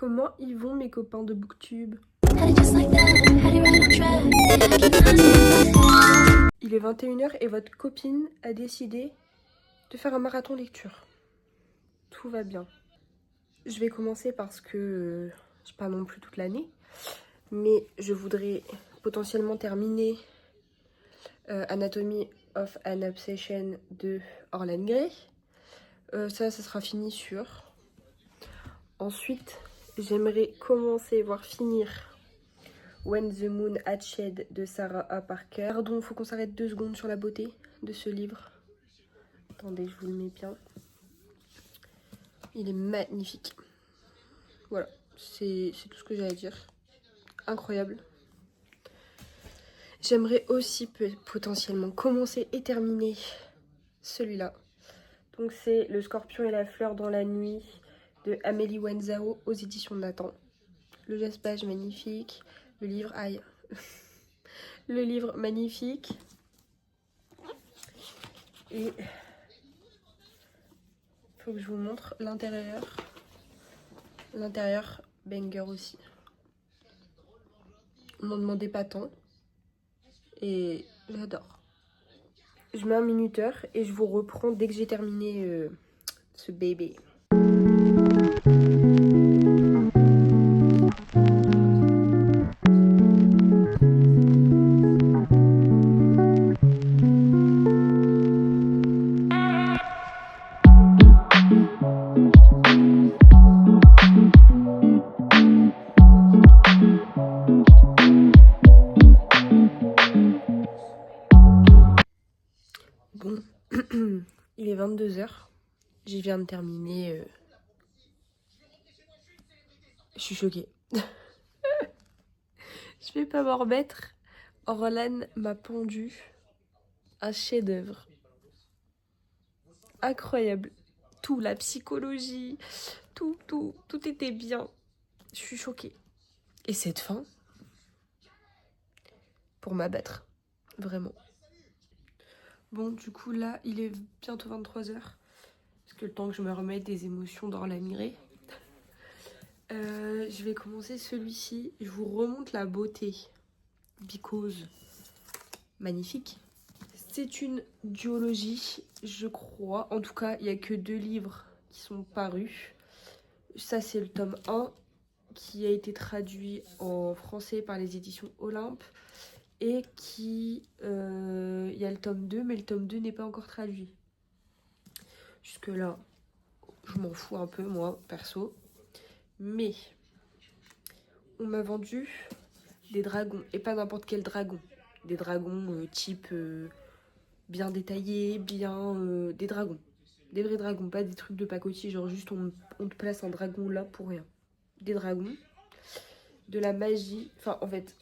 Comment ils vont mes copains de Booktube? Il est 21h et votre copine a décidé de faire un marathon lecture. Tout va bien. Je vais commencer parce que j'ai pas non plus toute l'année, mais je voudrais potentiellement terminer Anatomy of an Obsession de Orlan Grey. Ça sera fini sûr. Ensuite, j'aimerais commencer, voire finir When the Moon Had Shed de Sarah A. Parker. Pardon, faut qu'on s'arrête 2 secondes sur la beauté de ce livre. Attendez, je vous le mets bien. Il est magnifique. Voilà, c'est tout ce que j'ai à dire. Incroyable. J'aimerais aussi potentiellement commencer et terminer celui-là. Donc c'est Le Scorpion et la fleur dans la nuit de Amélie Wenzao aux éditions Nathan. Le jaspage magnifique. Le livre, aïe. Le livre magnifique. Et faut que je vous montre l'intérieur. L'intérieur, banger aussi. On m'en demandait pas tant. Et j'adore. Je mets un minuteur et je vous reprends dès que j'ai terminé ce bébé. Bon, il est 22h. J'y viens de terminer. Je suis choquée. Je vais pas m'en remettre. Orlan m'a pondu un chef-d'œuvre. Incroyable. Tout, la psychologie, tout était bien. Je suis choquée. Et cette fin, pour m'abattre. Vraiment. Bon, du coup, là, il est bientôt 23h. Parce que le temps que je me remette des émotions d'Orlan Grey. Je vais commencer celui-ci. Je vous remonte la beauté. Because. Magnifique. C'est une duologie, je crois. En tout cas, il n'y a que 2 livres qui sont parus. Ça, c'est le tome 1 qui a été traduit en français par les éditions Olympe. Et qui... il y a le tome 2, mais le tome 2 n'est pas encore traduit. Jusque-là, je m'en fous un peu, moi, perso. Mais on m'a vendu des dragons. Et pas n'importe quel dragon. Des dragons type bien détaillés, bien... des dragons. Des vrais dragons, pas des trucs de pacotille. Genre juste on te place un dragon là pour rien. Des dragons. De la magie. Enfin, en fait,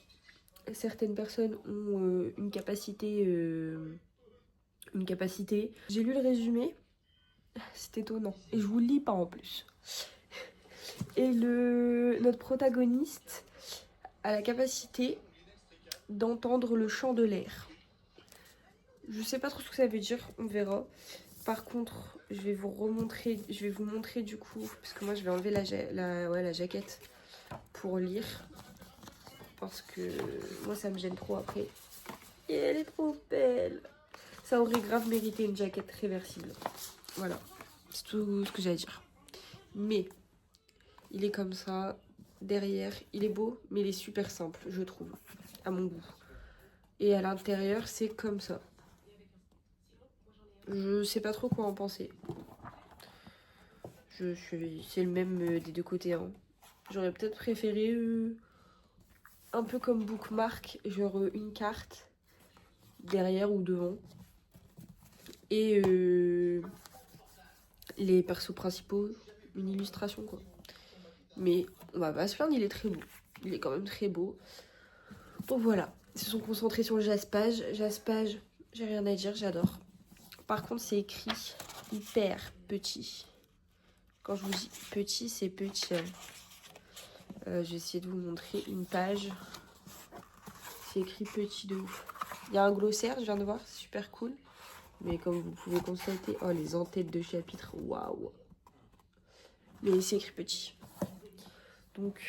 certaines personnes ont une capacité... J'ai lu le résumé. C'est étonnant. Et je vous le lis pas en plus. Et notre protagoniste a la capacité d'entendre le chant de l'air. Je sais pas trop ce que ça veut dire, on verra. Par contre, je vais vous montrer du coup, parce que moi je vais enlever la jaquette pour lire. Parce que moi ça me gêne trop après. Et elle est trop belle. Ça aurait grave mérité une jaquette réversible. Voilà, c'est tout ce que j'ai à dire. Mais, il est comme ça, derrière, il est beau, mais il est super simple, je trouve, à mon goût. Et à l'intérieur, c'est comme ça. Je sais pas trop quoi en penser. C'est le même des 2 côtés. Hein. J'aurais peut-être préféré un peu comme bookmark, genre une carte derrière ou devant. Et les persos principaux, une illustration quoi. Mais on va pas se plaindre, il est très beau. Il est quand même très beau. Donc voilà, ils se sont concentrés sur le jaspage. Jaspage, j'ai rien à dire, j'adore. Par contre, c'est écrit hyper petit. Quand je vous dis petit, c'est petit. Je vais essayer de vous montrer une page. C'est écrit petit de ouf. Il y a un glossaire, je viens de voir, c'est super cool. Mais comme vous pouvez constater, oh les entêtes de chapitre, waouh. Mais c'est écrit petit. Donc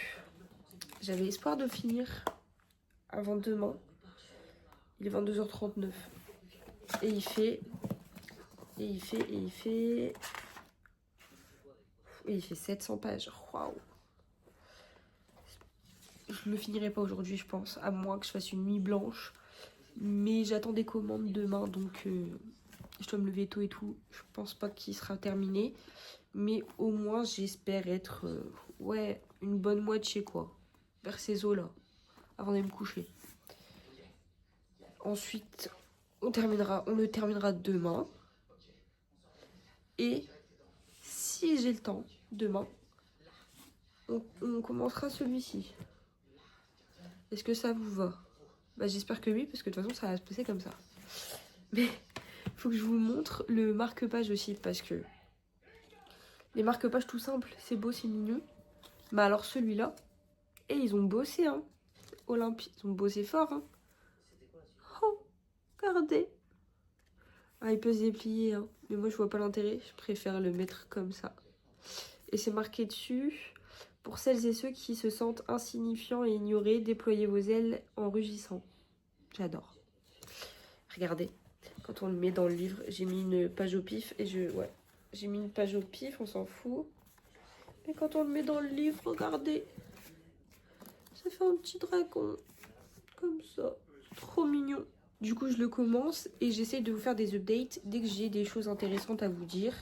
j'avais espoir de finir avant demain. Il est 22h39. Et il fait 700 pages. Waouh. Je le finirai pas aujourd'hui, je pense, à moins que je fasse une nuit blanche. Mais j'attends des commandes demain, donc je dois me lever tôt et tout. Je pense pas qu'il sera terminé. Mais au moins, j'espère être ouais, une bonne moitié, quoi. Vers ces eaux-là, avant d'aller me coucher. Ensuite, on le terminera demain. Et si j'ai le temps, demain, on commencera celui-ci. Est-ce que ça vous va? Bah, j'espère que oui, parce que de toute façon, ça va se passer comme ça. Mais il faut que je vous montre le marque-page aussi, parce que les marque-pages tout simples, c'est beau, c'est mignon. Mais alors celui-là, et ils ont bossé, hein. Olympique, ils ont bossé fort, hein. Oh, regardez. Ah, il peut se déplier, hein. Mais moi, je vois pas l'intérêt. Je préfère le mettre comme ça. Et c'est marqué dessus: pour celles et ceux qui se sentent insignifiants et ignorés, déployez vos ailes en rugissant. J'adore. Regardez, quand on le met dans le livre, j'ai mis une page au pif et j'ai mis une page au pif, on s'en fout. Mais quand on le met dans le livre, regardez, ça fait un petit dragon, comme ça, trop mignon. Du coup, je le commence et j'essaie de vous faire des updates dès que j'ai des choses intéressantes à vous dire.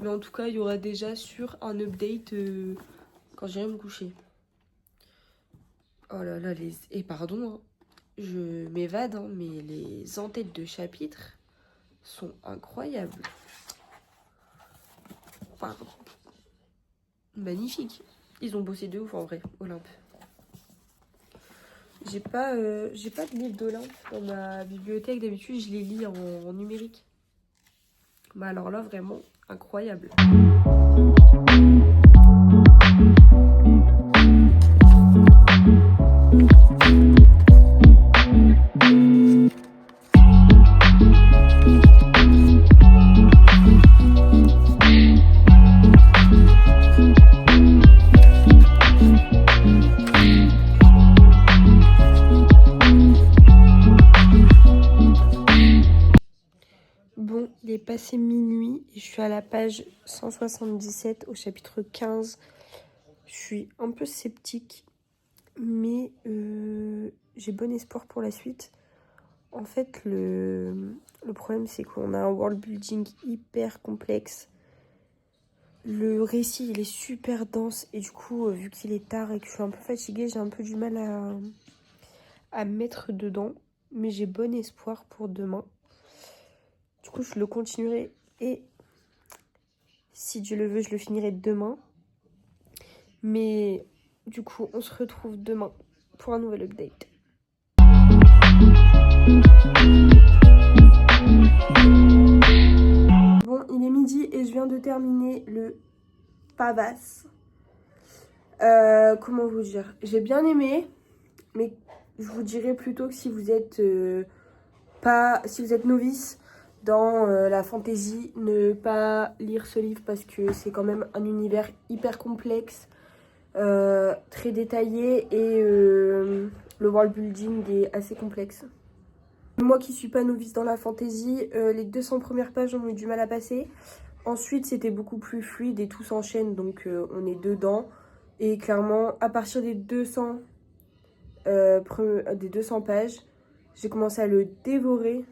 Mais en tout cas, il y aura déjà sur un update quand j'irai me coucher. Oh là là, et pardon, hein, je m'évade, hein, mais les en-têtes de chapitres sont incroyables. Pardon. Magnifique. Ils ont bossé de ouf en vrai, Olympe. J'ai pas de livre d'Olympe dans ma bibliothèque. D'habitude, je les lis en numérique. Bah alors là, vraiment incroyable. Bon, il est passé minuit et je suis à la page 177 au chapitre 15. Je suis un peu sceptique, mais j'ai bon espoir pour la suite. En fait, le problème, c'est qu'on a un world building hyper complexe. Le récit, il est super dense et du coup, vu qu'il est tard et que je suis un peu fatiguée, j'ai un peu du mal à me mettre dedans. Mais j'ai bon espoir pour demain. Du coup, je le continuerai et si Dieu le veut, je le finirai demain. Mais du coup, on se retrouve demain pour un nouvel update. Bon, il est midi et je viens de terminer le Pavas. Comment vous dire? J'ai bien aimé, mais je vous dirais plutôt que si vous êtes novice dans la fantasy, ne pas lire ce livre parce que c'est quand même un univers hyper complexe, très détaillé et le world building est assez complexe. Moi qui suis pas novice dans la fantasy, les 200 premières pages ont eu du mal à passer. Ensuite, c'était beaucoup plus fluide et tout s'enchaîne, donc on est dedans. Et clairement, à partir des 200 pages, j'ai commencé à le dévorer,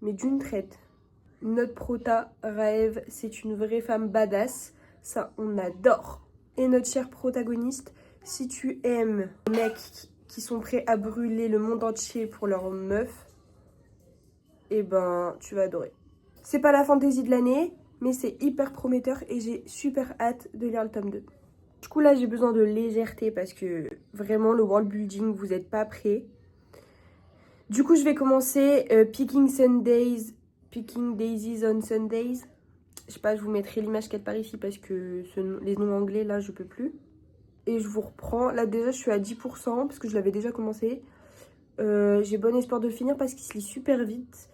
mais d'une traite. Notre prota, Raëv, c'est une vraie femme badass. Ça, on adore. Et notre cher protagoniste, si tu aimes les mecs qui sont prêts à brûler le monde entier pour leur meuf, eh ben, tu vas adorer. C'est pas la fantaisie de l'année, mais c'est hyper prometteur et j'ai super hâte de lire le tome 2. Du coup, là, j'ai besoin de légèreté parce que vraiment, le world building, vous n'êtes pas prêts. Du coup, je vais commencer Picking Daisies on Sundays. Je sais pas, je vous mettrai l'image quelque part ici parce que les noms anglais, là, je peux plus. Et je vous reprends. Là, déjà, je suis à 10% parce que je l'avais déjà commencé. J'ai bon espoir de finir parce qu'il se lit super vite.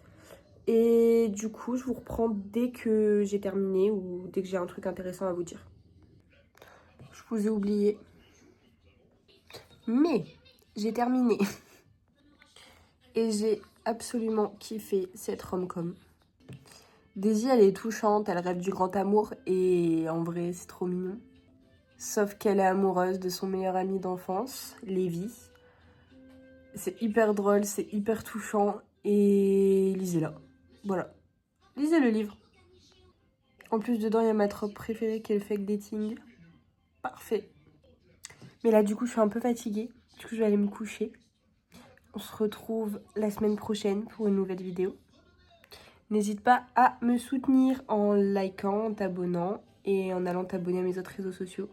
Et du coup, je vous reprends dès que j'ai terminé ou dès que j'ai un truc intéressant à vous dire. Je vous ai oublié. Mais j'ai terminé. Et j'ai absolument kiffé cette rom-com. Daisy, elle est touchante, elle rêve du grand amour et en vrai, c'est trop mignon. Sauf qu'elle est amoureuse de son meilleur ami d'enfance, Lévi. C'est hyper drôle, c'est hyper touchant et lisez-la. Voilà. Lisez le livre. En plus, dedans, il y a ma trope préférée qui est le fake dating. Parfait. Mais là, du coup, je suis un peu fatiguée. Du coup, je vais aller me coucher. On se retrouve la semaine prochaine pour une nouvelle vidéo. N'hésite pas à me soutenir en likant, en t'abonnant et en allant t'abonner à mes autres réseaux sociaux.